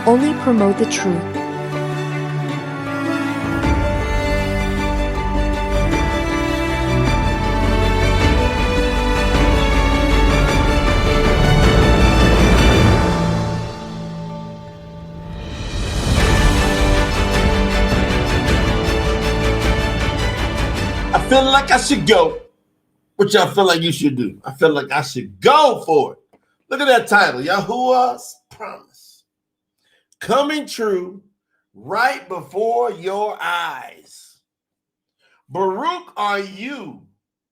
only promote the truth. I feel like I should go. What y'all feel like you should do? I feel like I should go for it. Look at that title, Yahuwah's Promise. Coming true right before your eyes. Baruch are you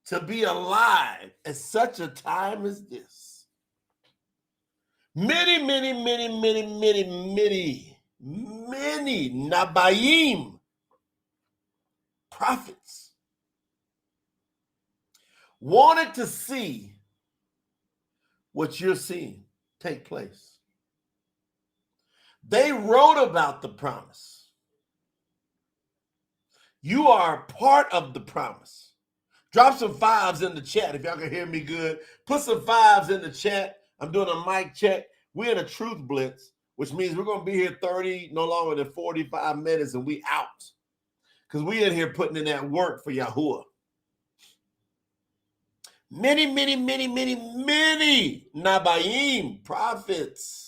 to be alive at such a time as this. Many Nabayim prophets wanted to see what you're seeing take place. They wrote about the promise. You are part of the promise. Drop some fives in the chat if y'all can hear me good. Put some fives in the chat. I'm doing a mic check. We're in a truth blitz, which means we're going to be here 30, no longer than 45 minutes, and we out. Because we in here putting in that work for Yahuwah. Many Nabayim prophets.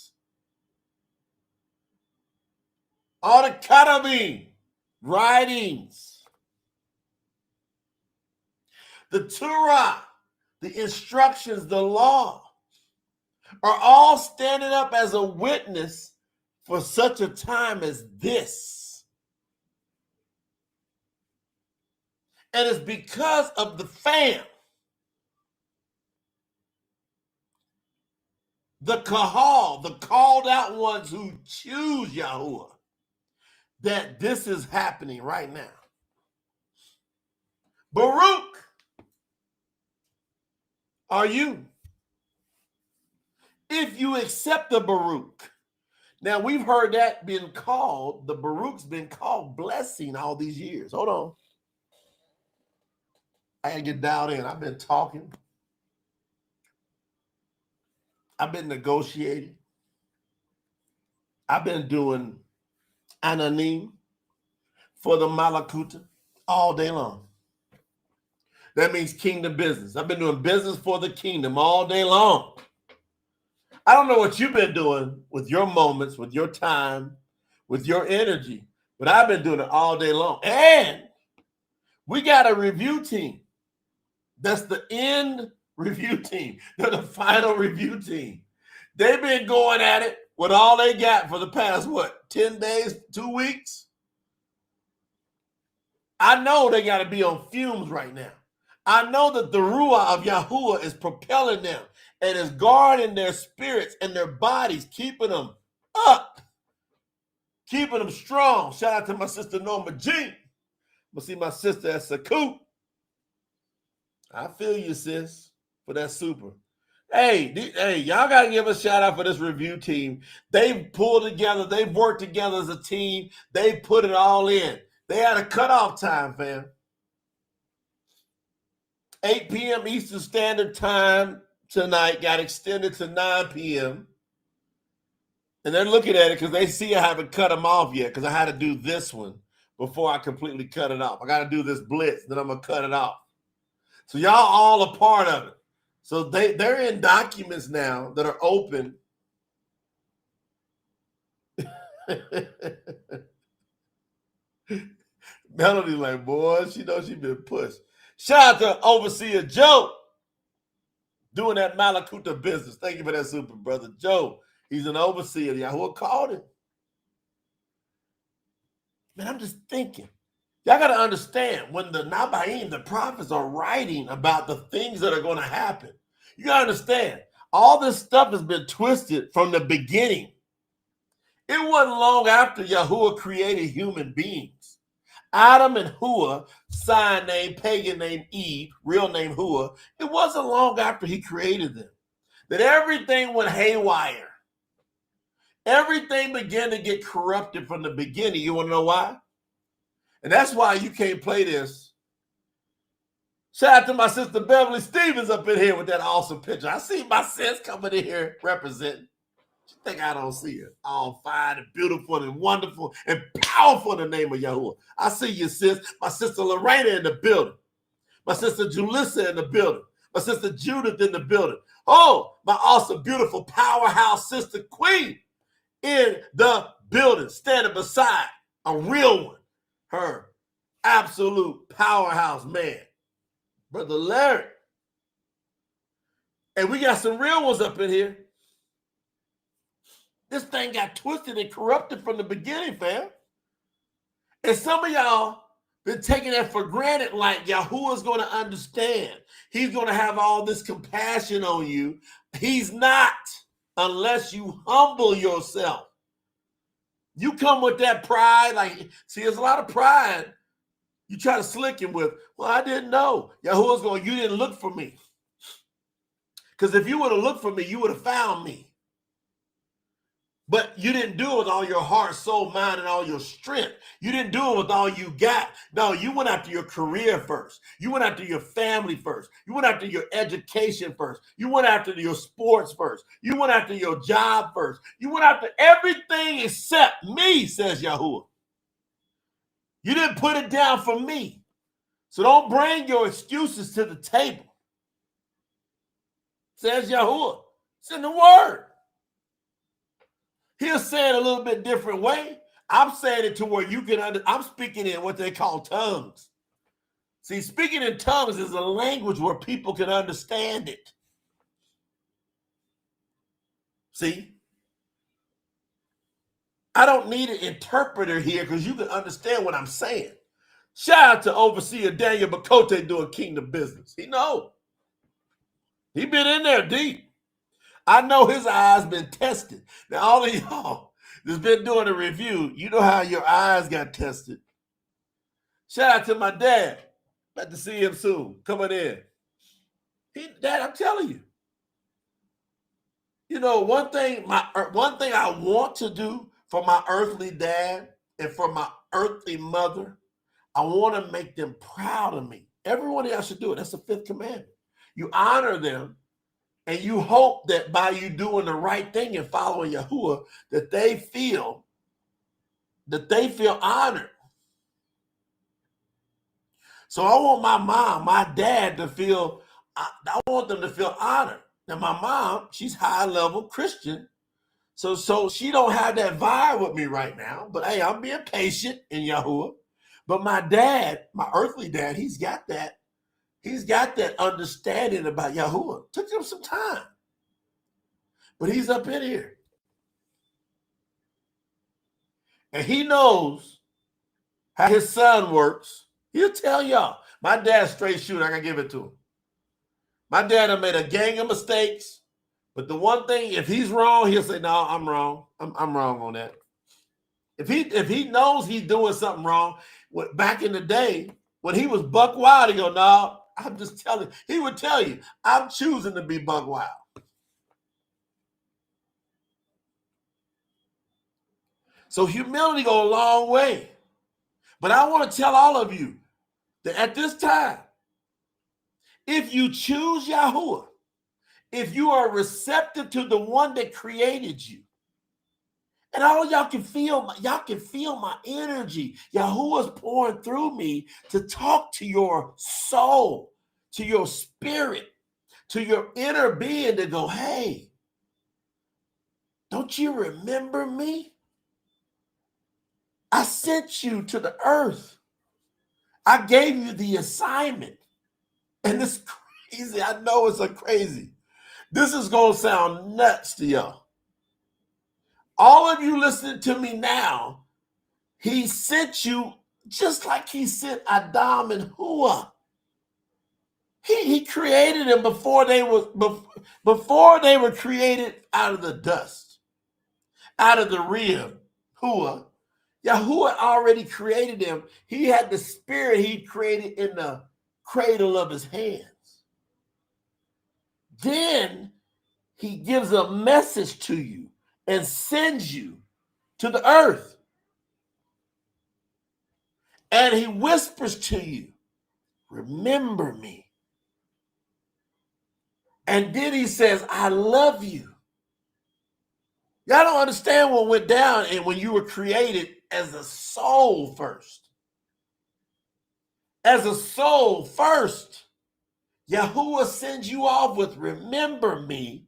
All the Karabim writings. The Torah, the instructions, the law are all standing up as a witness for such a time as this. And it's because of the fam, the kahal, the called out ones who choose Yahuwah, that this is happening right now. Baruch are you, if you accept the Baruch. Now, we've heard that being called, the Baruch's been called blessing all these years. Hold on. I gotta get dialed in. I've been talking. I've been negotiating. I've been doing ananim for the Malakuta all day long. That means kingdom business. I've been doing business for the kingdom all day long. I don't know what you've been doing with your moments, with your time, with your energy, but I've been doing it all day long. And we got a review team. That's the end review team. They're the final review team. They've been going at it with all they got for the past, 10 days, 2 weeks? I know they got to be on fumes right now. I know that the Ruah of Yahuwah is propelling them and is guarding their spirits and their bodies, keeping them up, keeping them strong. Shout out to my sister Norma Jean. I'm going to see my sister at Saku. I feel you, sis, for that super. Hey, y'all got to give a shout out for this review team. They've pulled together. They've worked together as a team. They put it all in. They had a cutoff time, fam. 8 p.m. Eastern Standard Time tonight got extended to 9 p.m. And they're looking at it because they see I haven't cut them off yet because I had to do this one before I completely cut it off. I got to do this blitz, then I'm going to cut it off. So y'all all a part of it. So they're in documents now that are open. Melody like, boy, she knows she been pushed. Shout out to Overseer Joe doing that Malakuta business. Thank you for that super, brother. Joe, he's an overseer. Yahuwah called him. Man, I'm just thinking. Y'all got to understand, when the Nabaim, the prophets, are writing about the things that are going to happen, you got to understand, all this stuff has been twisted from the beginning. It wasn't long after Yahuwah created human beings. Adam and Hua, sign name, pagan name Eve, real name Hua, it wasn't long after he created them that everything went haywire. Everything began to get corrupted from the beginning. You want to know why? And that's why you can't play this. Shout out to my sister Beverly Stevens up in here with that awesome picture. I see my sis coming in here representing. You think I don't see it? All fine and beautiful and wonderful and powerful in the name of Yahuwah. I see you, sis. My sister Lorena in the building. My sister Julissa in the building. My sister Judith in the building. Oh, my awesome, beautiful, powerhouse sister Queen in the building, standing beside a real one. Her absolute powerhouse man, Brother Larry. And we got some real ones up in here. This thing got twisted and corrupted from the beginning, fam. And some of y'all been taking that for granted, like Yahuwah's going to understand. He's going to have all this compassion on you. He's not, unless you humble yourself. You come with that pride, like, see, there's a lot of pride. You try to slick him with, well, I didn't know. Yahuwah's going, you didn't look for me. Because if you would have looked for me, you would have found me. But you didn't do it with all your heart, soul, mind, and all your strength. You didn't do it with all you got. No, you went after your career first. You went after your family first. You went after your education first. You went after your sports first. You went after your job first. You went after everything except me, says Yahuwah. You didn't put it down for me. So don't bring your excuses to the table, says Yahuwah. It's in the word. He'll say it a little bit different way. I'm saying it to where you can I'm speaking in what they call tongues. See, speaking in tongues is a language where people can understand it. See? I don't need an interpreter here because you can understand what I'm saying. Shout out to Overseer Daniel Bakote doing kingdom business. He know. He been in there deep. I know his eyes been tested. Now, all of y'all that's been doing a review, you know how your eyes got tested. Shout out to my dad. About to see him soon, coming in. Dad, I'm telling you. You know, one thing I want to do for my earthly dad and for my earthly mother, I want to make them proud of me. Everyone else should do it. That's the fifth commandment. You honor them. And you hope that by you doing the right thing and following Yahuwah, that they feel honored. So I want my mom, my dad to feel, I want them to feel honored. Now my mom, she's high level Christian. So she don't have that vibe with me right now. But hey, I'm being patient in Yahuwah. But my dad, my earthly dad, he's got that understanding about Yahuwah. Took him some time. But he's up in here. And he knows how his son works. He'll tell y'all. My dad's straight shooter. I can give it to him. My dad have made a gang of mistakes. But the one thing, if he's wrong, he'll say, no, I'm wrong. I'm wrong on that. If he knows he's doing something wrong, back in the day, when he was buck wild, he go, no, I'm just telling you. He would tell you, I'm choosing to be buck wild. So humility goes a long way. But I want to tell all of you that at this time, if you choose Yahuwah, if you are receptive to the one that created you, and all y'all can feel my energy. Yahuwah's pouring through me to talk to your soul, to your spirit, to your inner being to go, hey, don't you remember me? I sent you to the earth. I gave you the assignment. And it's crazy. I know it's crazy. This is going to sound nuts to y'all. All of you listening to me now, he sent you just like he sent Adam and Hua. He created them before they were created out of the dust, out of the rib. Hua. Yahuwah already created them. He had the spirit he created in the cradle of his hands. Then he gives a message to you and sends you to the earth. And he whispers to you, remember me. And then he says, I love you. Y'all don't understand what went down and when you were created as a soul first. As a soul first. Yahuwah sends you off with, remember me.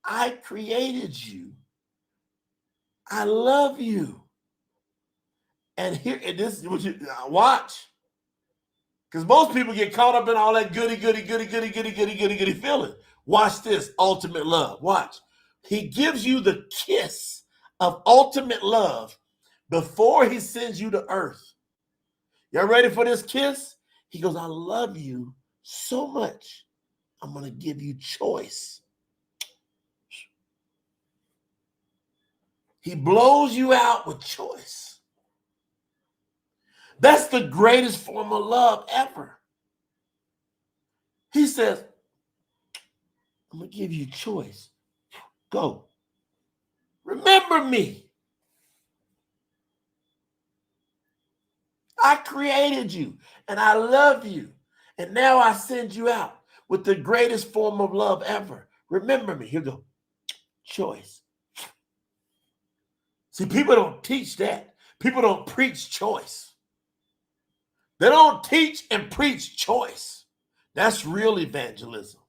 I created you. I love you. And here, and this is what you watch. Because most people get caught up in all that goody feeling. Watch this, ultimate love. Watch. He gives you the kiss of ultimate love before he sends you to earth. Y'all ready for this kiss? He goes, I love you so much. I'm going to give you choice. He blows you out with choice. That's the greatest form of love ever. He says, I'm going to give you choice. Go. Remember me. I created you and I love you. And now I send you out with the greatest form of love ever. Remember me. Here you go. Choice. See, people don't teach that. People don't preach choice. They don't teach and preach choice. That's real evangelism.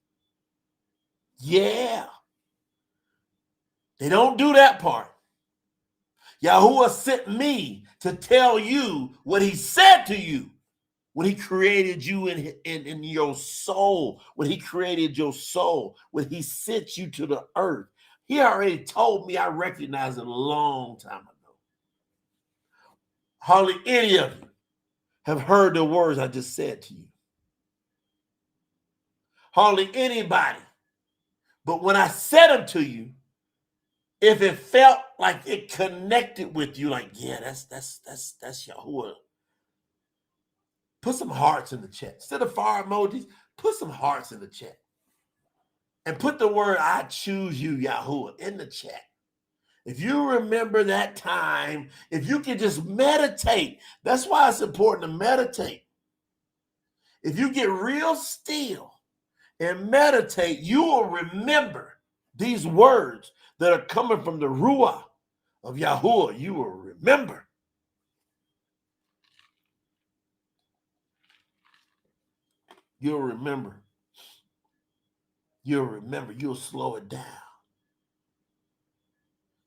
Yeah. They don't do that part. Yahuwah sent me to tell you what he said to you when he created you in your soul, when he created your soul, when he sent you to the earth. He already told me. I recognized it a long time ago. Hardly any of you have heard the words I just said to you. Hardly anybody. But when I said them to you, if it felt like it connected with you, like, yeah, that's Yahuwah. Put some hearts in the chat. Instead of fire emojis, put some hearts in the chat. And put the word, I choose you, Yahuwah, in the chat. If you remember that time, if you can just meditate, that's why it's important to meditate. If you get real still and meditate, you will remember these words that are coming from the Ruach of Yahuwah. You will remember. You'll remember. You'll remember. You'll slow it down.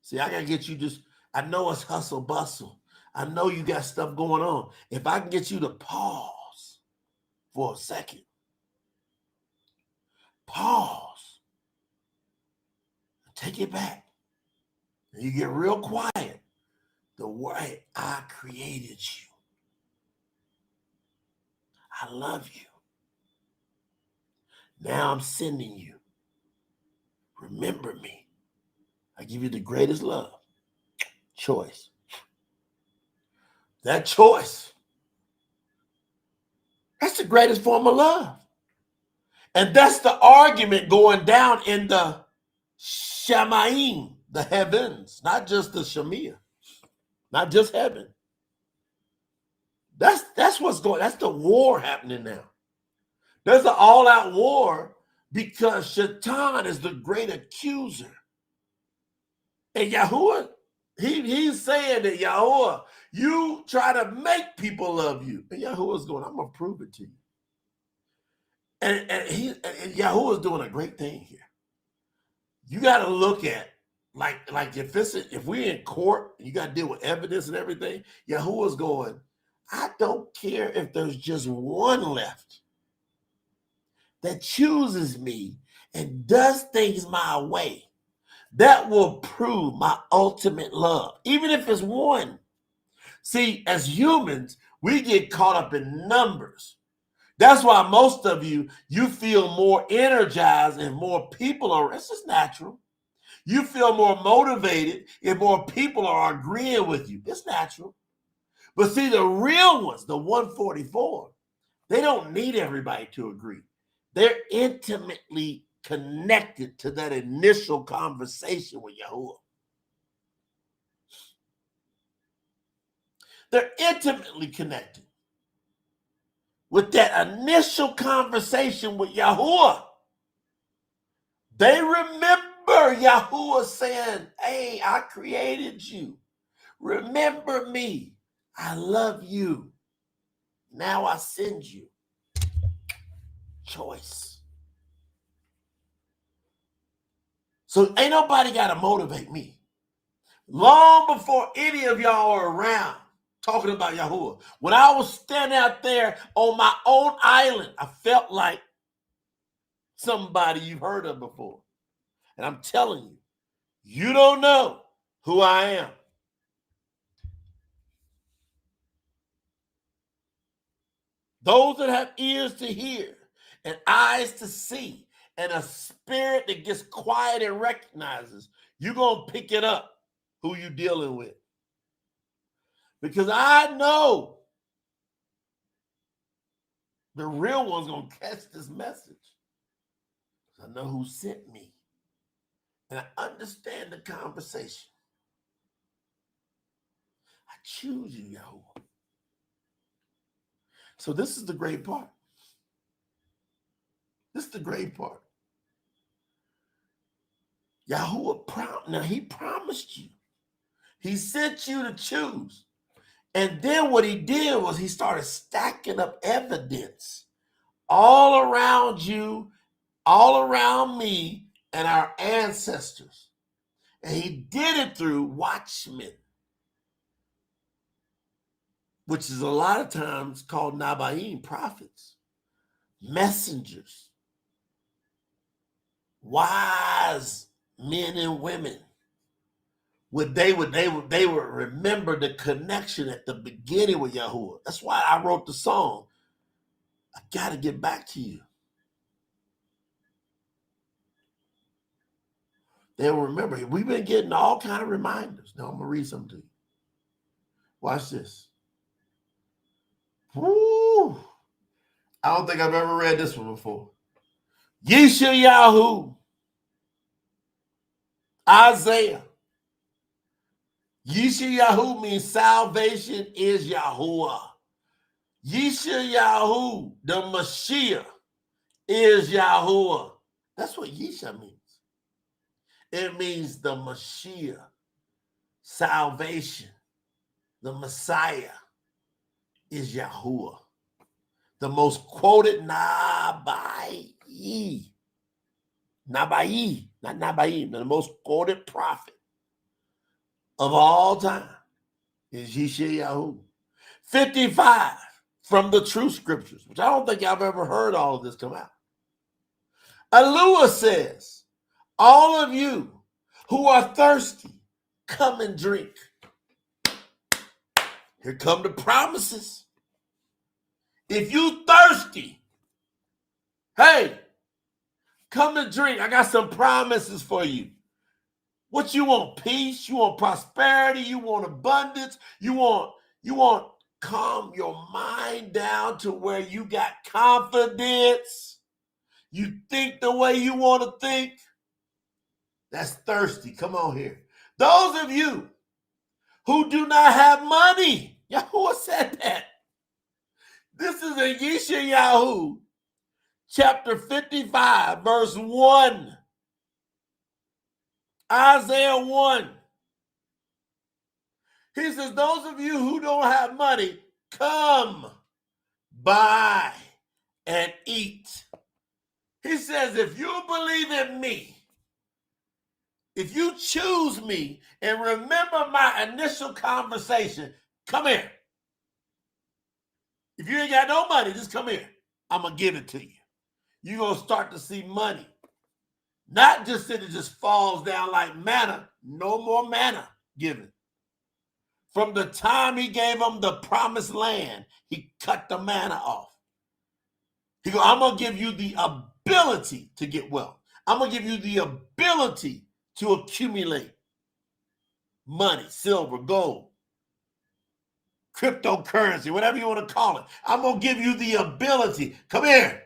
See, I got to get you just, I know it's hustle bustle. I know you got stuff going on. If I can get you to pause for a second, pause, take it back, and you get real quiet. The way I created you. I love you. Now I'm sending you. Remember me. I give you the greatest love. Choice. That choice. That's the greatest form of love. And that's the argument going down in the Shamayim, the heavens, not just the Shemia, not just heaven. That's what's going, that's the war happening now. There's an all-out war because Shaitan is the great accuser. And Yahuwah, he's saying that, Yahuwah, you try to make people love you. And Yahuwah's going, I'm going to prove it to you. And Yahuwah's doing a great thing here. You got to look at, like if we're in court, you got to deal with evidence and everything. Yahuwah's going, I don't care if there's just one left that chooses me and does things my way. That will prove my ultimate love, even if it's one. See, as humans, we get caught up in numbers. That's why most of you feel more energized and more people are, it's just natural. You feel more motivated if more people are agreeing with you. It's natural. But see, the real ones, the 144, they don't need everybody to agree. They're intimately connected to that initial conversation with Yahuwah. They're intimately connected with that initial conversation with Yahuwah. They remember heard Yahuwah saying, hey, I created you. Remember me. I love you. Now I send you. Choice. So ain't nobody got to motivate me. Long before any of y'all are around talking about Yahuwah, when I was standing out there on my own island, I felt like somebody you've heard of before. And I'm telling you, you don't know who I am. Those that have ears to hear and eyes to see and a spirit that gets quiet and recognizes, you're going to pick it up who you dealing with. Because I know the real one's going to catch this message. I know who sent me. And I understand the conversation. I choose you, Yahuwah. So this is the great part. This is the great part. Yahuwah, now he promised you. He sent you to choose. And then what he did was he started stacking up evidence all around you, all around me, and our ancestors. And he did it through watchmen, which is a lot of times called Nabaim, prophets, messengers, wise men and women. They would remember the connection at the beginning with Yahuwah. That's why I wrote the song, I got to get back to you. They'll remember. We've been getting all kind of reminders. Now I'm going to read something to you. Watch this. Woo! I don't think I've ever read this one before. Yisha'aiyahu. Isaiah. Yisha'aiyahu means salvation is Yahuwah. Yisha'aiyahu, the Mashiach, is Yahuwah. That's what Yisha means. It means the Mashiach, salvation, the Messiah is Yahuwah. The most quoted Nabai, not Nabai, the most quoted prophet of all time is Yisha'aiyahu. 55 from the true scriptures, which I don't think I've ever heard all of this come out. Alua says, all of you who are thirsty, come and drink. Here come the promises. If you thirsty, hey, come and drink. I got some promises for you. What you want? Peace? You want prosperity? You want abundance? You want calm your mind down to where you got confidence. You think the way you want to think. That's thirsty. Come on here. Those of you who do not have money, Yahuwah said that. This is in Yisha'aiyahu, chapter 55, verse 1. Isaiah 1. He says, those of you who don't have money, come, buy, and eat. He says, if you believe in me, if you choose me and remember my initial conversation, come here. If you ain't got no money, just come here. I'm going to give it to you. You're going to start to see money. Not just that it just falls down like manna. No more manna given. From the time he gave them the promised land, he cut the manna off. He goes, I'm going to give you the ability to get wealth. I'm going to give you the ability to accumulate money, silver, gold, cryptocurrency, whatever you want to call it. I'm going to give you the ability. Come here.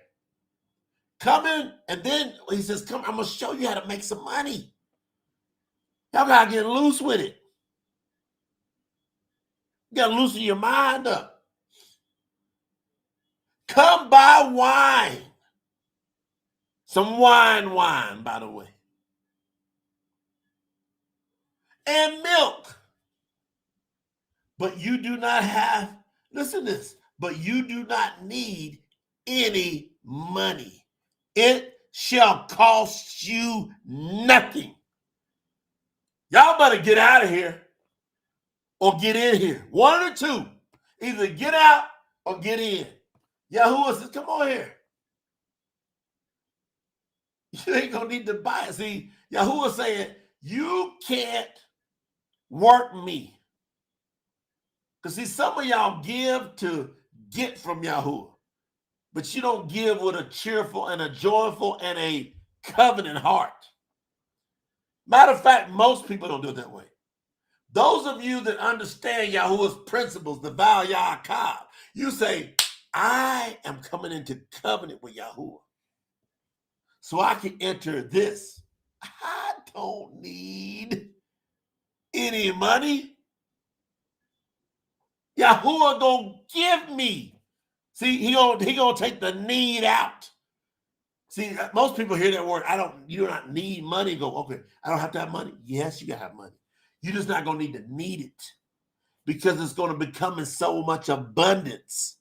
Come in. And then he says, come, I'm going to show you how to make some money. Y'all got to get loose with it. You got to loosen your mind up. Come buy wine. Some wine, by the way. and milk. But you do not have, listen to this, but you do not need any money. It shall cost you nothing. Y'all better get out of here or get in here. One or two. Either get out or get in. Yahuwah says, come on here. You ain't going to need to buy it. See, Yahuwah saying, you can't work me. Because see, some of y'all give to get from Yahuwah. But you don't give with a cheerful and a joyful and a covenant heart. Matter of fact, most people don't do it that way. Those of you that understand Yahuwah's principles, the vow YAHUAH, you say, I am coming into covenant with Yahuwah so I can enter this. I don't need any money. Yahuwah gonna give me. See, he gonna take the need out. See, most people hear that word, you do not need money. Go, okay, I don't have to have money. Yes, you gotta have money. You're just not gonna need to need it because it's gonna become in so much abundance.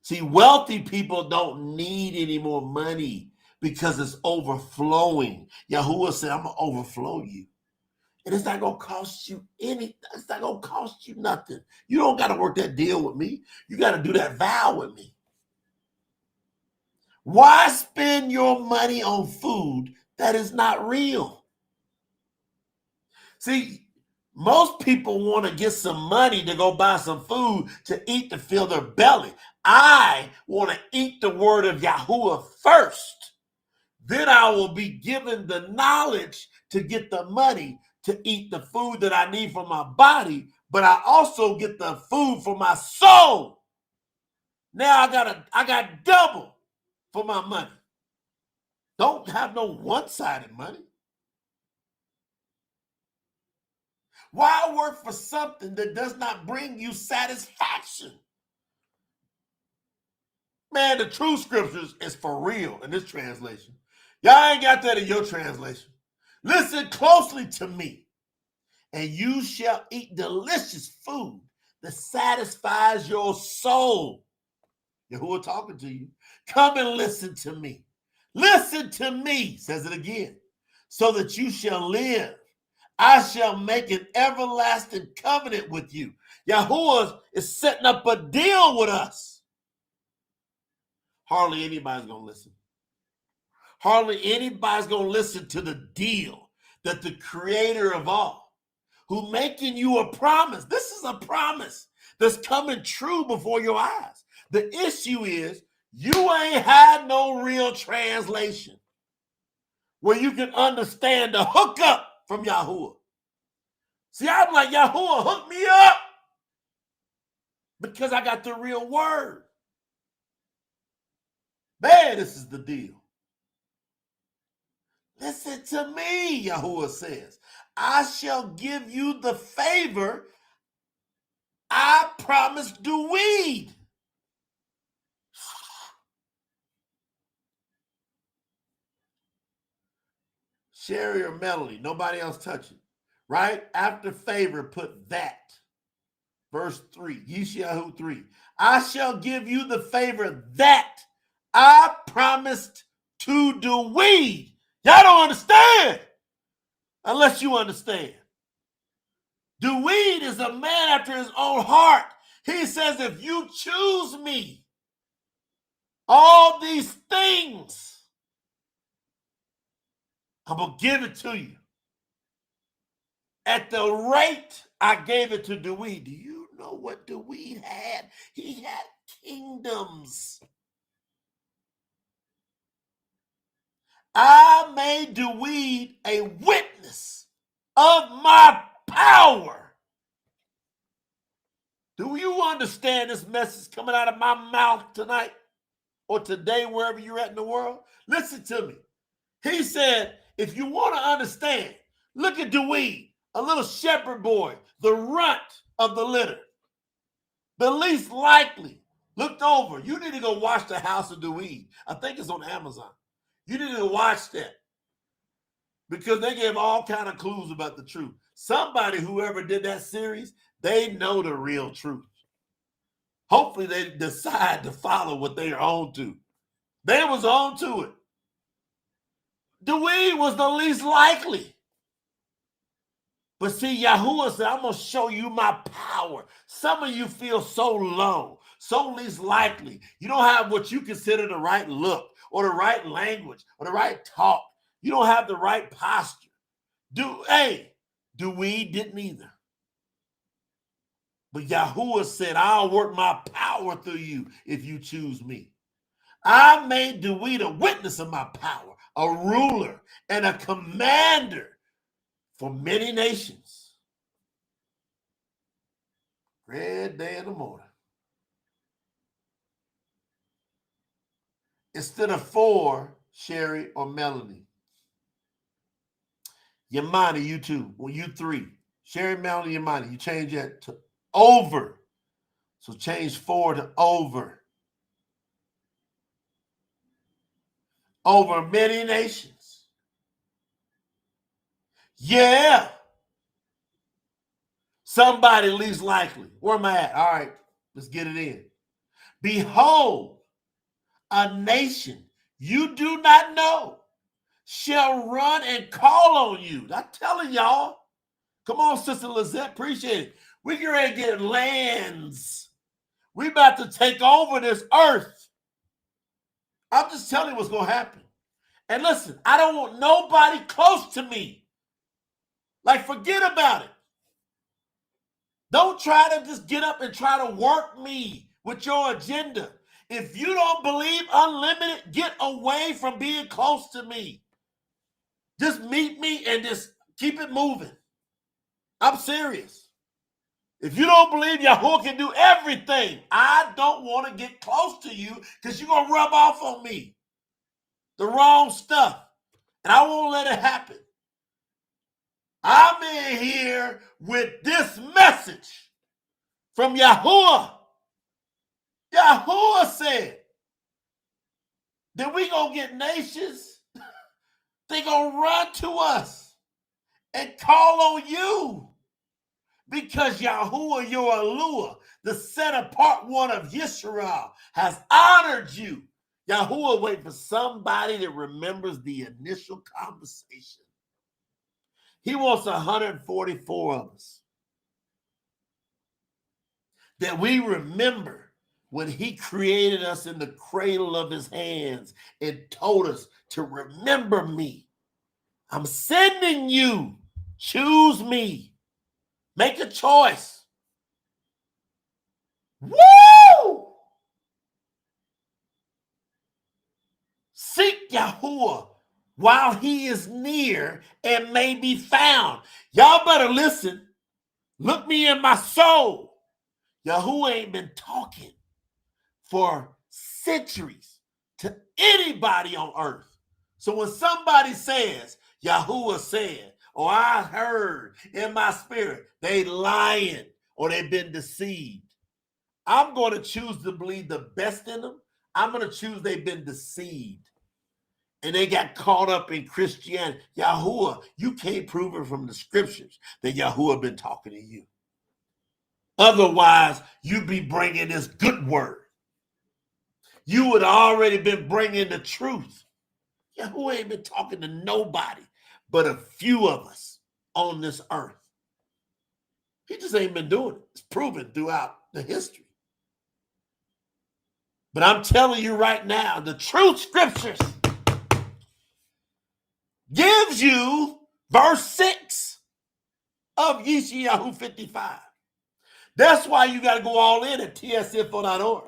See, wealthy people don't need any more money because it's overflowing. Yahuwah said, I'm gonna overflow you. And it's not gonna cost you anything. It's not gonna cost you nothing. You don't gotta work that deal with me. You gotta do that vow with me. Why spend your money on food that is not real? See, most people want to get some money to go buy some food to eat to fill their belly. I want to eat the word of Yahuwah first. Then I will be given the knowledge to get the money to eat the food that I need for my body, but I also get the food for my soul. Now I got double for my money. Don't have no one-sided money. Why work for something that does not bring you satisfaction? Man, the true scriptures is for real in this translation. Y'all ain't got that in your translation. Listen closely to me, and you shall eat delicious food that satisfies your soul. Yahuwah talking to you. Come and listen to me. Listen to me, says it again, so that you shall live. I shall make an everlasting covenant with you. Yahuwah is setting up a deal with us. Hardly anybody's going to listen. Hardly anybody's going to listen to the deal that the creator of all, who making you a promise. This is a promise that's coming true before your eyes. The issue is you ain't had no real translation where you can understand the hookup from Yahuwah. See, I'm like, Yahuwah, hook me up because I got the real word. Man, this is the deal. Listen to me, Yahuwah says. I shall give you the favor I promised Duiyd. Sherry or Melody, nobody else touch it. Right? After favor, put that. Verse 3, Yisha'aiyahu 3. I shall give you the favor that I promised to Duiyd. Y'all don't understand unless you understand. Duiyd is a man after his own heart. He says, if you choose me, all these things, I'm going to give it to you. At the rate I gave it to Duiyd, do you know what Duiyd had? He had kingdoms. I made Duiyd a witness of my power. Do you understand this message coming out of my mouth tonight or today, wherever you're at in the world? Listen to me. He said, if you want to understand, look at Duiyd, a little shepherd boy, the runt of the litter, the least likely, looked over. You need to go watch The House of Duiyd. I think it's on Amazon. You need to watch that because they gave all kind of clues about the truth. Somebody, whoever did that series, they know the real truth. Hopefully they decide to follow what they are on to. They was on to it. Duiyd was the least likely. But see, Yahuwah said, I'm going to show you my power. Some of you feel so low, so least likely. You don't have what you consider the right look or the right language or the right talk. You don't have the right posture. Duiyd didn't either. But Yahuwah said, I'll work my power through you if you choose me. I made Duiyd a witness of my power, a ruler, and a commander for many nations. Red day in the morning. Instead of 4, Sherry or Melanie. Yamani, you 2. Well, you 3. Sherry, Melanie, Yamani. You change that to over. So change 4 to over. Over many nations. Yeah. Somebody least likely. Where am I at? All right, let's get it in. Behold, a nation you do not know shall run and call on you. I'm telling y'all. Come on, Sister Lizette, appreciate it. We're going to get lands. We're about to take over this earth. I'm just telling you what's going to happen. And listen, I don't want nobody close to me. Like, forget about it. Don't try to just get up and try to work me with your agenda. If you don't believe unlimited, get away from being close to me. Just meet me and just keep it moving. I'm serious. If you don't believe Yahuwah can do everything, I don't want to get close to you because you're going to rub off on me the wrong stuff. And I won't let it happen. I'm in here with this message from Yahuwah. Yahuwah said that we going to get nations. They're going to run to us and call on you because Yahuwah, your Eluah, the set apart one of Yisha'aiyahu, has honored you. Yahuwah wait for somebody that remembers the initial conversation. He wants 144 of us. That we remember when he created us in the cradle of his hands and told us to remember me. I'm sending you. Choose me. Make a choice. Woo! Seek Yahuwah while he is near and may be found. Y'all better listen. Look me in my soul. Yahuwah ain't been talking for centuries to anybody on earth. So when somebody says, Yahuwah said, or I heard in my spirit, they lying or they've been deceived. I'm going to choose to believe the best in them. I'm going to choose they've been deceived. And they got caught up in Christianity. Yahuwah, you can't prove it from the scriptures that Yahuwah been talking to you. Otherwise, you'd be bringing this good word. You would already been bringing the truth. Yahuwah ain't been talking to nobody but a few of us on this earth. He just ain't been doing it. It's proven throughout the history. But I'm telling you right now, the true scriptures gives you verse 6 of Yisha'aiyahu 55. That's why you got to go all in at tsinfo.org.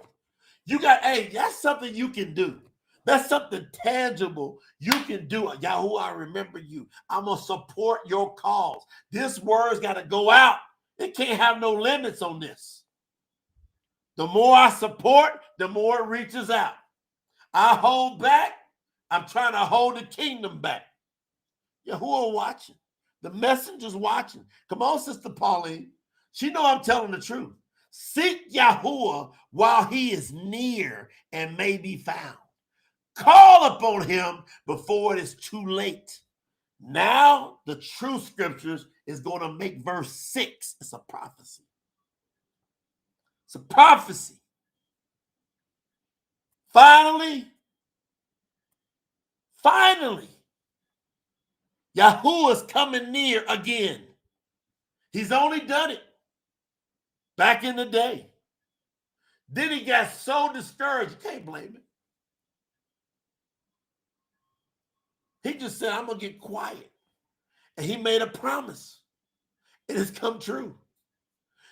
You got, that's something you can do. That's something tangible you can do. Yahuwah, I remember you. I'm going to support your cause. This word's got to go out. It can't have no limits on this. The more I support, the more it reaches out. I hold back. I'm trying to hold the kingdom back. Yahuwah watching. The messenger's watching. Come on, Sister Pauline. She know I'm telling the truth. Seek Yahuwah while he is near and may be found. Call upon him before it is too late. Now the true scriptures is going to make verse 6. It's a prophecy. It's a prophecy. Finally, Yahuwah is coming near again. He's only done it back in the day. Then he got so discouraged. You can't blame him. He just said, I'm going to get quiet. And he made a promise. It has come true.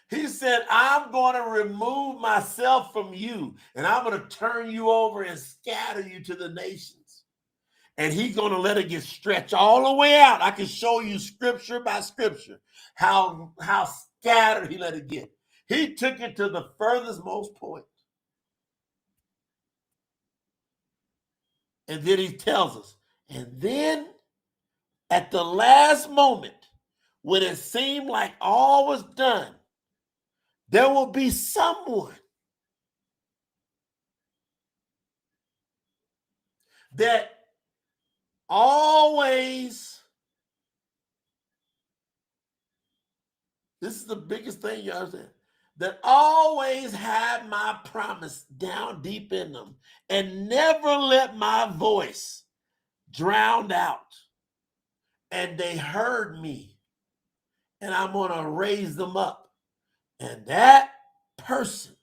He said, I'm going to remove myself from you, and I'm going to turn you over and scatter you to the nations. And he's going to let it get stretched all the way out. I can show you scripture by scripture how scattered he let it get. He took it to the furthest most point. And then he tells us, and then at the last moment, when it seemed like all was done, there will be someone that always, this is the biggest thing you understand, that always had my promise down deep in them and never let my voice drown out. And they heard me, and I'm going to raise them up. And that person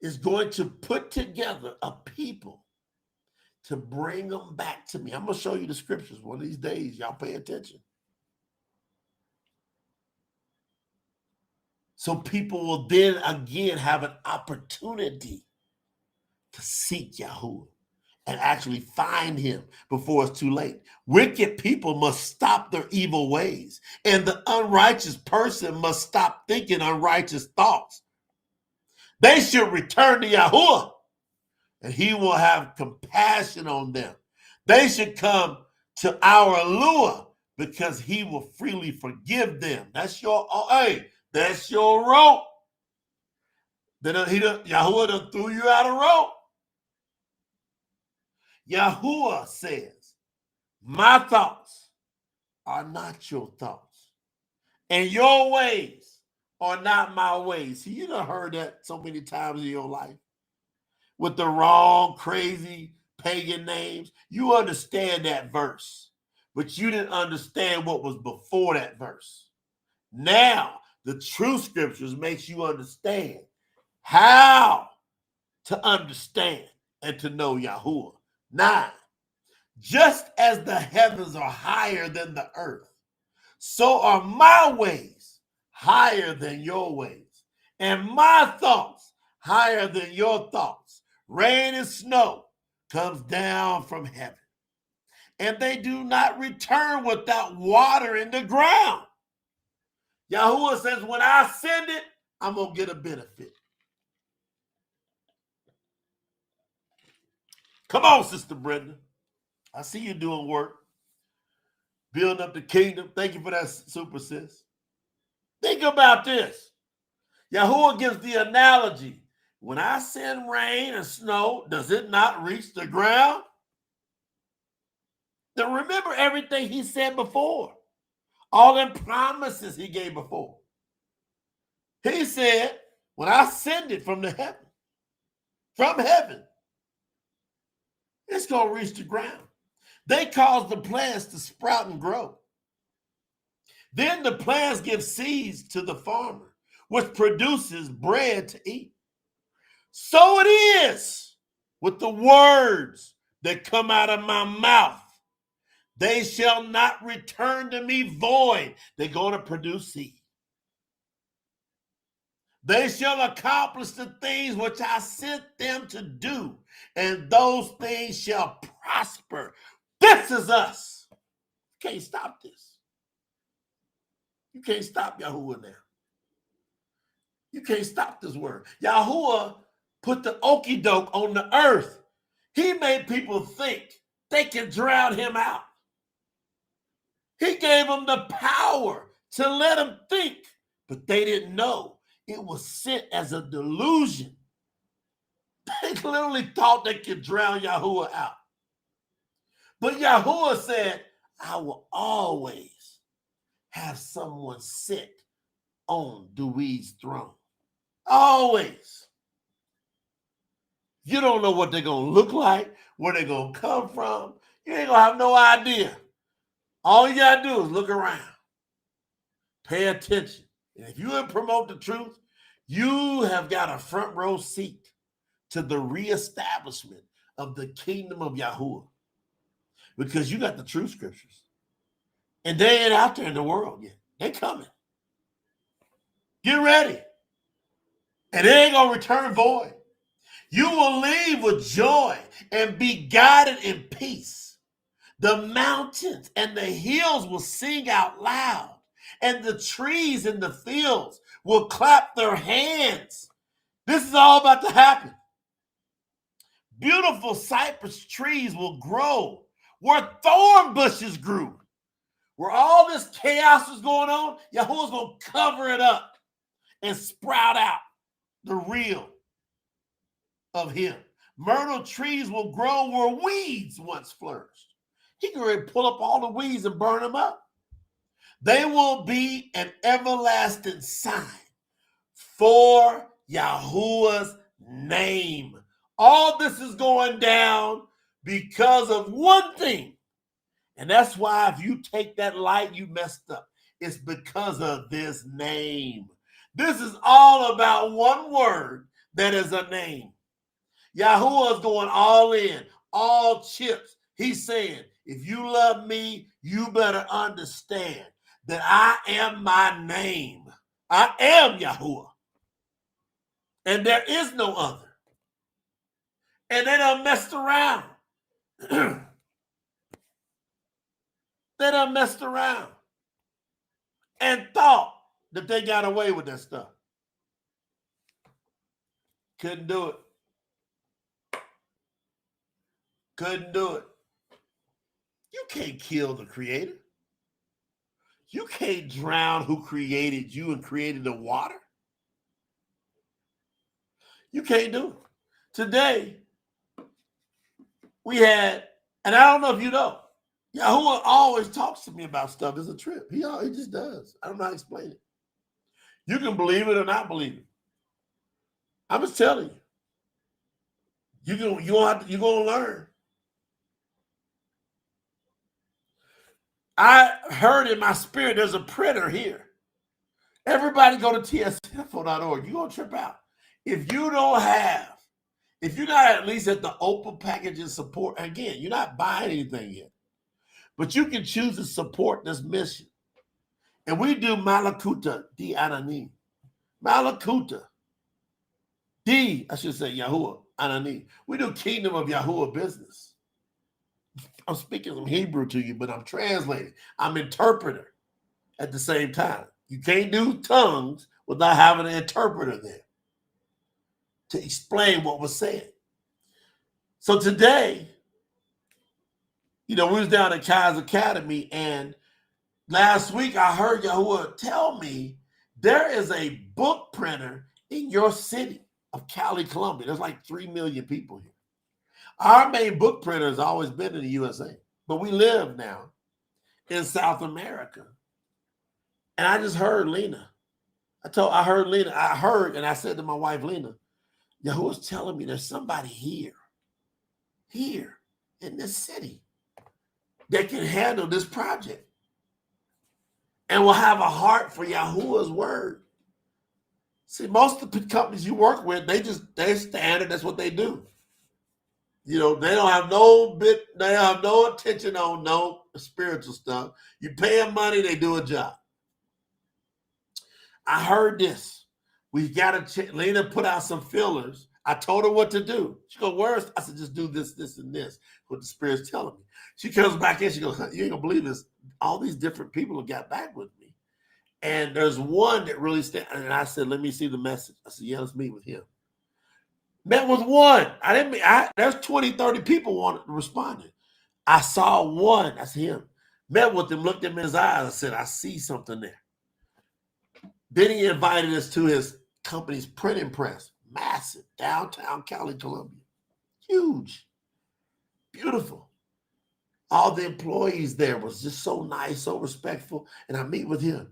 is going to put together a people to bring them back to me. I'm going to show you the scriptures one of these days. Y'all pay attention. So people will then again have an opportunity to seek Yahuwah and actually find him before it's too late. Wicked people must stop their evil ways, and the unrighteous person must stop thinking unrighteous thoughts. They should return to Yahuwah, and he will have compassion on them. They should come to our Yahuwah, because he will freely forgive them. That's your, that's your rope. Yahuwah done threw you out of rope. Yahuwah says, my thoughts are not your thoughts, and your ways are not my ways. See, you done heard that so many times in your life with the wrong, crazy, pagan names. You understand that verse, but you didn't understand what was before that verse. Now, the true scriptures makes you understand how to understand and to know Yahuwah. 9, just as the heavens are higher than the earth, so are my ways higher than your ways, and my thoughts higher than your thoughts. Rain and snow comes down from heaven, and they do not return without water in the ground. Yahuwah says, when I send it, I'm going to get a benefit. Come on, Sister Brenda. I see you doing work. Building up the kingdom. Thank you for that, super sis. Think about this. Yahuwah gives the analogy. When I send rain and snow, does it not reach the ground? Now remember everything he said before. All them promises he gave before. He said, when I send it from heaven, it's going to reach the ground. They cause the plants to sprout and grow. Then the plants give seeds to the farmer, which produces bread to eat. So it is with the words that come out of my mouth. They shall not return to me void. They're going to produce seed. They shall accomplish the things which I sent them to do, and those things shall prosper. This is us. You can't stop this. You can't stop Yahuwah now. You can't stop this word. Yahuwah put the okie doke on the earth. He made people think they can drown him out. He gave them the power to let them think, but they didn't know it was sent as a delusion. They literally thought they could drown Yahuwah out. But Yahuwah said, I will always have someone sit on Duiyd's throne. Always. You don't know what they're going to look like, where they're going to come from. You ain't going to have no idea. All you got to do is look around. Pay attention. And if you would promote the truth, you have got a front row seat to the reestablishment of the kingdom of Yahuwah. Because you got the true scriptures. And they ain't out there in the world yet. They coming. Get ready. And they ain't going to return void. You will leave with joy and be guided in peace. The mountains and the hills will sing out loud, and the trees in the fields will clap their hands. This is all about to happen. Beautiful cypress trees will grow where thorn bushes grew. Where all this chaos is going on, Yahuwah's going to cover it up and sprout out the real of him. Myrtle trees will grow where weeds once flourished. He can really pull up all the weeds and burn them up. They will be an everlasting sign for Yahuwah's name. All this is going down because of one thing. And that's why if you take that light, you messed up. It's because of this name. This is all about one word that is a name. Yahuwah is going all in, all chips. He's saying, if you love me, you better understand that I am my name. I am Yahuwah. And there is no other. And they done messed around. They done messed around and thought that they got away with that stuff. Couldn't do it. Couldn't do it. You can't kill the creator. You can't drown who created you and created the water. You can't do it. Today, we had, and I don't know if you know, Yahuwah always talks to me about stuff. It's a trip. He just does. I don't know how to explain it. You can believe it or not believe it. I'm just telling you. You're going to learn. I heard in my spirit there's a printer here. Everybody go to tsfo.org. You're going to trip out. If you're not at least at the open packaging support, again, you're not buying anything yet. But you can choose to support this mission. And we do Malakuta di Anani. Malakuta. I should say Yahuwah Anani. We do Kingdom of Yahuwah business. I'm speaking some Hebrew to you, but I'm translating. I'm interpreter at the same time. You can't do tongues without having an interpreter there to explain what was said. So today, we was down at Kai's Academy, and last week I heard Yahuwah tell me there is a book printer in your city of Cali, Colombia. There's like 3 million people here. Our main book printer has always been in the USA, but we live now in South America. And I just heard Lena. I heard, and I said to my wife, Lena, Yahuwah's telling me there's somebody here in this city that can handle this project and will have a heart for Yahuwah's word. See, most of the companies you work with, they're standard. That's what they do. They don't have no attention on no spiritual stuff. You pay them money, they do a job. I heard this. We got to Lena put out some fillers. I told her what to do. She goes, where's? I said, just do this, this, and this. What the Spirit's telling me. She comes back in. She goes, you ain't gonna believe this. All these different people have got back with me, and there's one that really stands. And I said, let me see the message. I said, yeah, let's meet with him. Met with one. There's 20, 30 people responded. I saw one. That's him. Met with him, looked him in his eyes. I said, I see something there. Then he invited us to his company's printing press. Massive. Downtown Cali, Colombia. Huge. Beautiful. All the employees there was just so nice, so respectful. And I meet with him.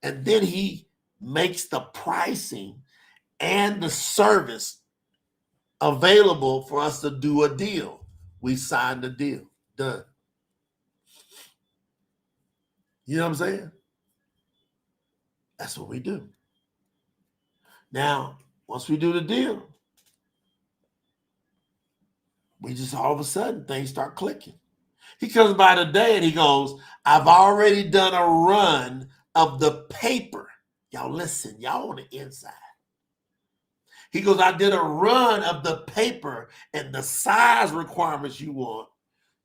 And then he makes the pricing and the service available for us to do a deal. We signed the deal. Done. You know what I'm saying? That's what we do. Now, once we do the deal, we just all of a sudden things start clicking. He comes by today and he goes, I've already done a run of the paper. Y'all listen, y'all on the inside. He goes, I did a run of the paper and the size requirements you want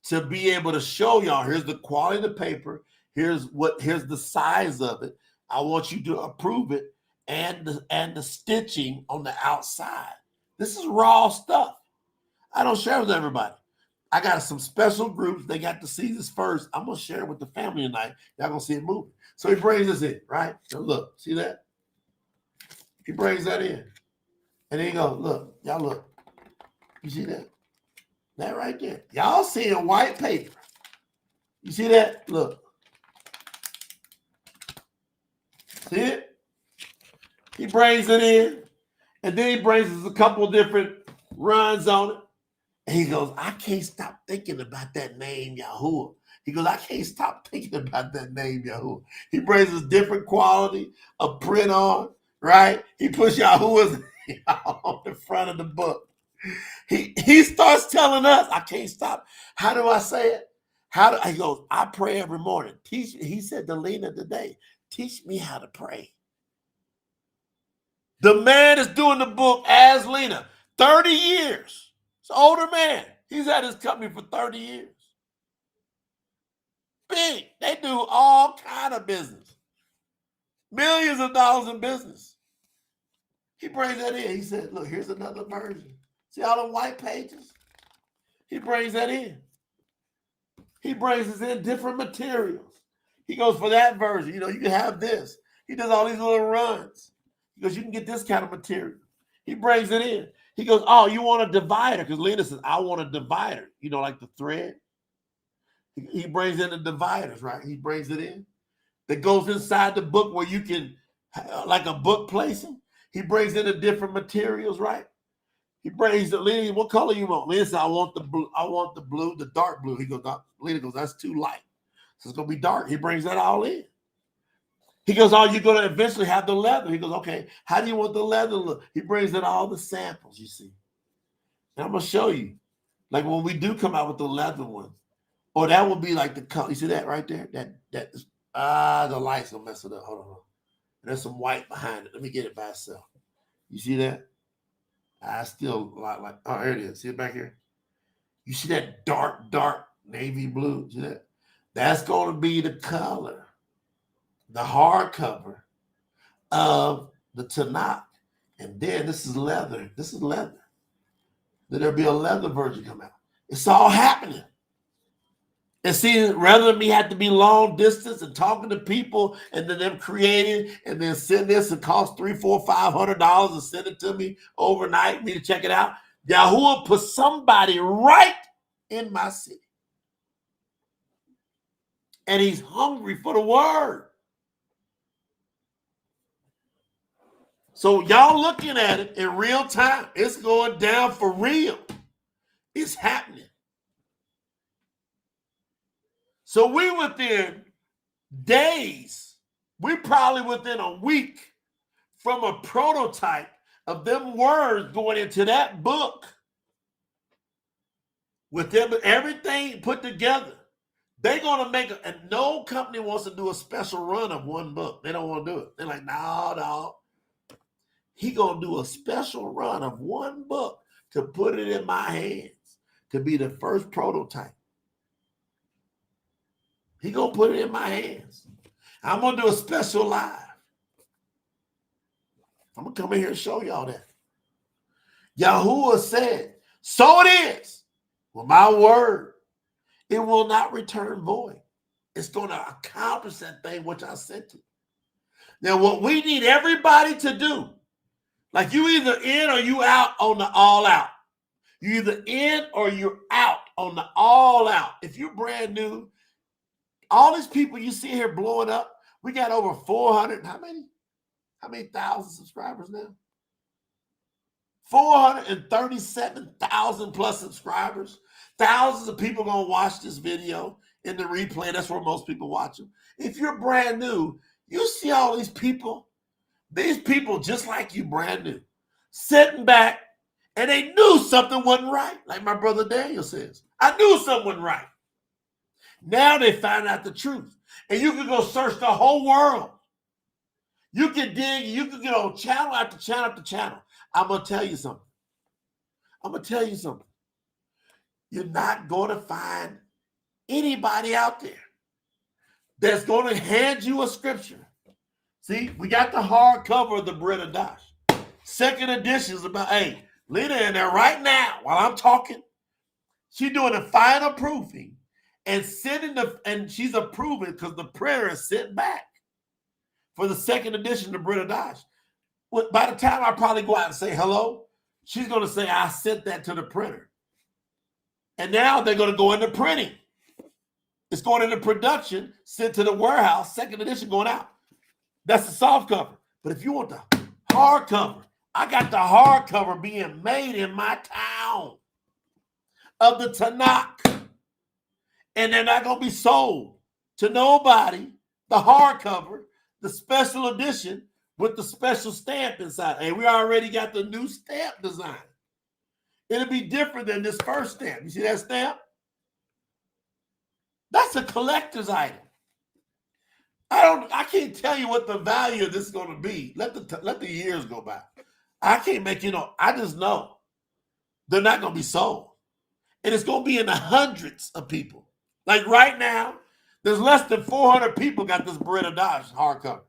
to be able to show y'all. Here's the quality of the paper. Here's the size of it. I want you to approve it and the stitching on the outside. This is raw stuff. I don't share with everybody. I got some special groups. They got to see this first. I'm going to share it with the family tonight. Y'all going to see it moving. So he brings this in, right? So look, see that? He brings that in. And then he goes, look, y'all look. You see that? That right there. Y'all seeing white paper. You see that? Look. See it? He brings it in. And then he brings us a couple different runs on it. And he goes, I can't stop thinking about that name, Yahuwah. He goes, I can't stop thinking about that name, Yahuwah. He brings us different quality of print on, right? He puts Yahuwah's on the front of the book. He starts telling us, I can't stop. How do I say it? He goes, I pray every morning. He said to Lena today, teach me how to pray. The man is doing the book as Lena, 30 years. It's an older man. He's had his company for 30 years. Big. They do all kind of business. Millions of dollars in business. He brings that in. He said, look, here's another version. See all the white pages? He brings that in. He brings us in different materials. He goes, for that version, you can have this. He does all these little runs. He goes, you can get this kind of material. He brings it in. He goes, oh, you want a divider? Because Lena says, I want a divider. Like the thread. He brings in the dividers, right? He brings it in. That goes inside the book where you can, like a book placing. He brings in the different materials, right? He brings the Lena, what color you want? Lena says, I want the blue, the dark blue. He goes, Lena goes, that's too light. So it's going to be dark. He brings that all in. He goes, oh, you're going to eventually have the leather. He goes, okay, how do you want the leather look? He brings in all the samples, you see. And I'm going to show you. Like when we do come out with the leather one, or that will be like the color. You see that right there? The light's going to mess it up. Hold on. There's some white behind it. Let me get it by itself. You see that? I still like, oh, there it is. See it back here? You see that dark navy blue? See that? That's going to be the color. The hardcover of the Tanakh. And then this is leather. Then there'll be a leather version come out. It's all happening. And see, rather than me have to be long distance and talking to people and then them creating and then send this and cost $300, $400, $500 and send it to me overnight, me to check it out. Yahuwah put somebody right in my city. And he's hungry for the word. So y'all looking at it in real time. It's going down for real. It's happening. So we within days, we probably within a week from a prototype of them words going into that book with them, everything put together. They're going to make and no company wants to do a special run of one book. They don't want to do it. They're like, no. He going to do a special run of one book to put it in my hands to be the first prototype. He going to put it in my hands. I'm going to do a special live. I'm going to come in here and show y'all that. Yahuwah said, so it is with my word. It will not return void. It's going to accomplish that thing which I sent it. Now, what we need everybody to do, like you either in or you out on the all out. You either in or you're out on the all out. If you're brand new, all these people you see here blowing up, we got over 400. How many thousand subscribers now? 437,000 plus subscribers. Thousands of people going to watch this video in the replay. That's where most people watch them. If you're brand new, you see all these people just like you, brand new, sitting back, and they knew something wasn't right. Like my brother Daniel says, I knew something wasn't right. Now they find out the truth. And you can go search the whole world. You can dig, you can get on channel after channel after channel. I'm going to tell you something. You're not going to find anybody out there that's going to hand you a scripture. See, we got the hardcover of the Bread of Dash. Second edition is about, hey, Lena in there right now while I'm talking. She's doing the final proofing and she's approving because the printer is sitting back for the second edition of Bread of Dash. By the time I probably go out and say hello, she's going to say, I sent that to the printer. And now they're going to go into printing. It's going into production, sent to the warehouse, second edition going out. That's the soft cover. But if you want the hardcover, I got the hardcover being made in my town of the Tanakh. And they're not going to be sold to nobody. The hardcover, the special edition with the special stamp inside. And we already got the new stamp design. It'll be different than this first stamp. You see that stamp? That's a collector's item. I can't tell you what the value of this is going to be. Let the years go by. I can't make I just know they're not going to be sold. And it's going to be in the hundreds of people. Like right now, there's less than 400 people got this Bread of Dash hardcover.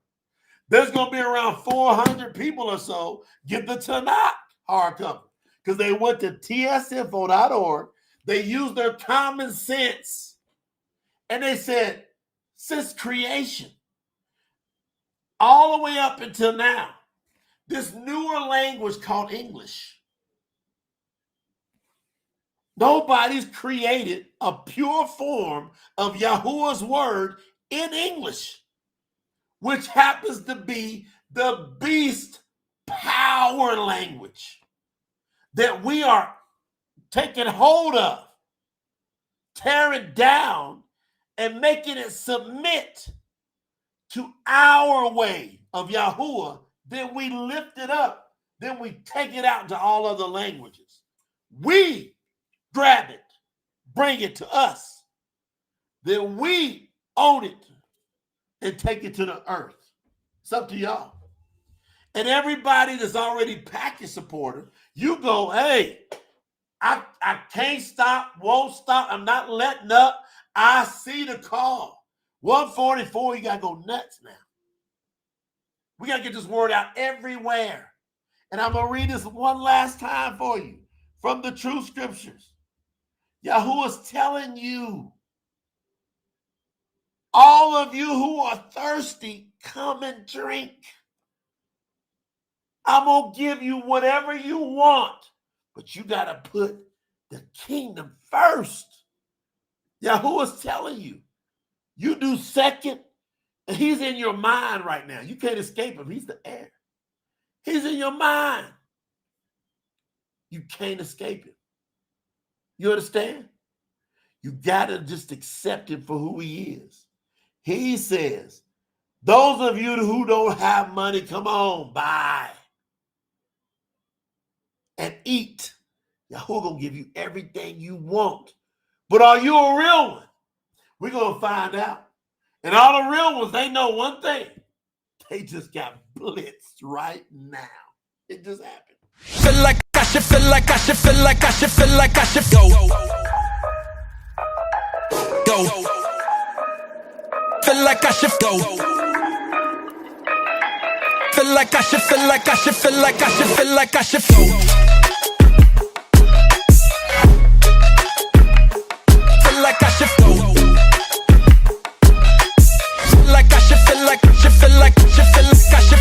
There's going to be around 400 people or so get the Tanakh hardcover because they went to tsinfo.org. They used their common sense. And they said, since creation, all the way up until now, this newer language called English, nobody's created a pure form of Yahuwah's word in English, which happens to be the beast power language that we are taking hold of, tearing down, and making it submit to our way of Yahuwah. Then we lift it up. Then we take it out into all other languages. We grab it, bring it to us. Then we own it and take it to the earth. It's up to y'all. And everybody that's already package supporter, you go, hey, I can't stop, won't stop. I'm not letting up. I see the call. 144, you got to go nuts now. We got to get this word out everywhere. And I'm going to read this one last time for you from the true scriptures. Yahuwah's telling you, all of you who are thirsty, come and drink. I'm going to give you whatever you want, but you got to put the kingdom first. Yahuwah's telling you, you do second, and he's in your mind right now. You can't escape him. He's the air. He's in your mind. You can't escape him. You understand? You got to just accept him for who he is. He says, those of you who don't have money, come on, buy and eat. Yahuwah going to give you everything you want. But are you a real one? We're going to find out. And all the real ones, they know one thing. They just got blitzed right now. It just happened. Feel like I should, feel like I should, feel like I should, feel like I should go. Go. Feel like I should go. Feel like I should, feel like I should, feel like I should, feel like I should go. Like I should go. Like I should feel like I should feel like I should feel like I should.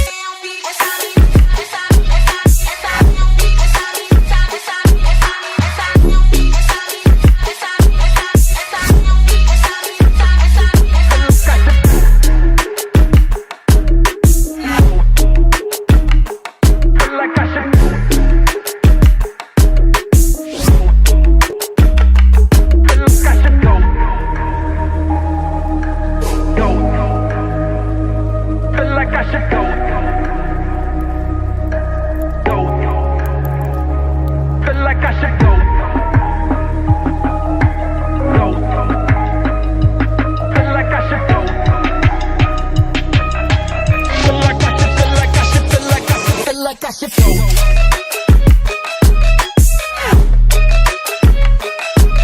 like I should go.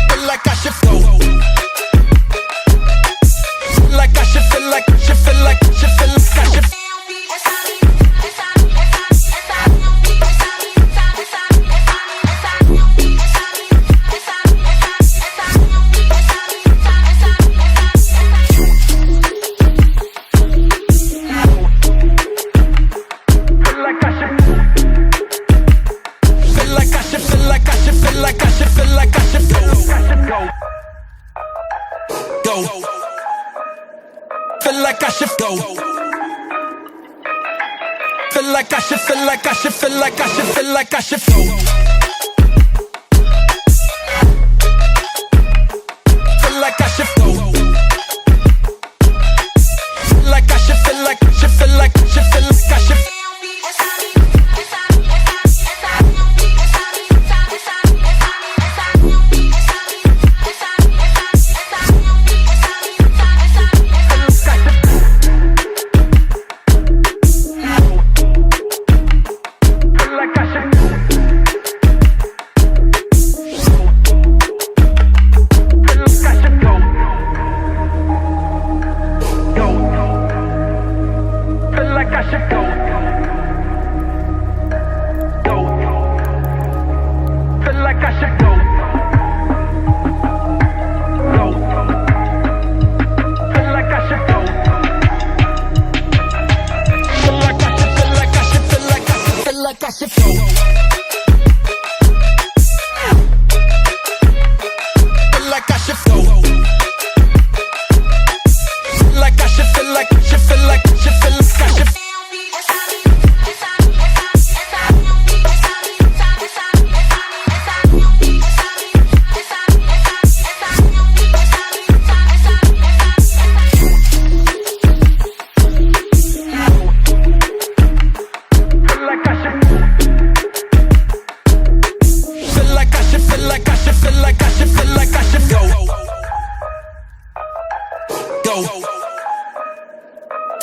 Feel like I should go. Feel like I should feel like should feel like should feel like I should. Feel like I should go. Feel like I should feel like I should feel like I should feel like I should go. Feel like I should go. Feel like I should feel like should feel like should feel like I should.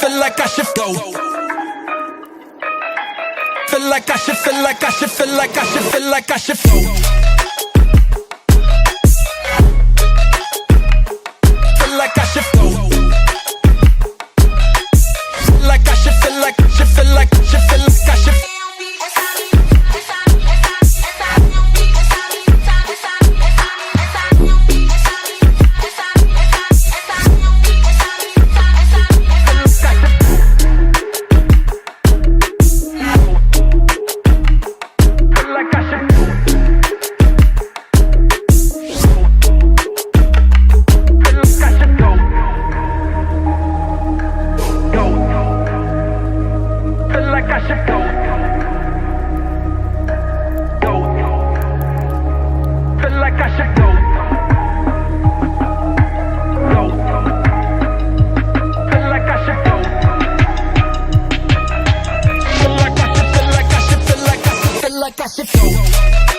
Feel like I should go. Feel like I should feel like I should feel like I should feel like I should go. Feel like I should go. Feel like I should feel like should feel like should feel like I should. Feel like I should go.